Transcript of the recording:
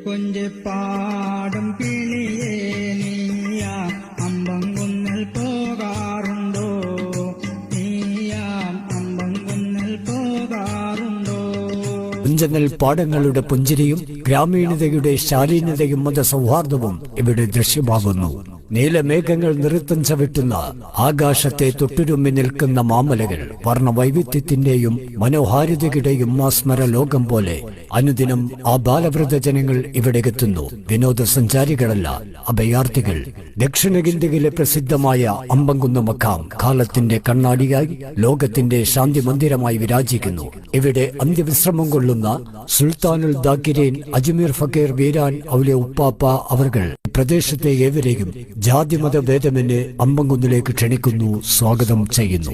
കൊഞ്ചപ്പാടും കിളിയേ നീയാ അമ്പംകുന്നിൽ പോകാറുണ്ടോ? നീയാം അമ്പംകുന്നിൽ പോകാറുണ്ടോ? കുഞ്ചങ്ങൽ പാടങ്ങളുടെ പുഞ്ചിരിയും ഗ്രാമീണതയുടെ ശാലീനതയും മതസൗഹാർദ്ദവും ഇവിടെ ദൃശ്യമാകുന്നു. നീലമേഘങ്ങൾ നൃത്തം ചവിട്ടുന്ന ആകാശത്തെ തൊട്ടുരുമ്മി നിൽക്കുന്ന മാമലകൾ വർണ്ണവൈവിധ്യത്തിന്റെയും മനോഹാരിതയുടെയും മാസ്മര ലോകം പോലെ അനുദിനം ആ ബാലവൃദ്ധജനങ്ങൾ ഇവിടെ എത്തുന്നു. വിനോദസഞ്ചാരികളല്ല, അഭയാർത്ഥികൾ. ദക്ഷിണേന്ത്യയിലെ പ്രസിദ്ധമായ അമ്പംകുന്ന് മഖാം കാലത്തിന്റെ കണ്ണാടിയായി ലോകത്തിന്റെ ശാന്തി മന്ദിരമായി വിരാജിക്കുന്നു. ഇവിടെ അന്ത്യവിശ്രമം കൊള്ളുന്ന സുൽത്താനുൽ ദാക്കിരീൻ അജ്മീർ ഫക്കീർ വീരാൻ ഔലിയ ഉപ്പാപ്പ അവർകൾ പ്രദേശത്തെ ഏവരെയും ജാതിമത ഭേദമെന്നെ അമ്പംകുന്നിലേക്ക് ക്ഷണിക്കുന്നു, സ്വാഗതം ചെയ്യുന്നു.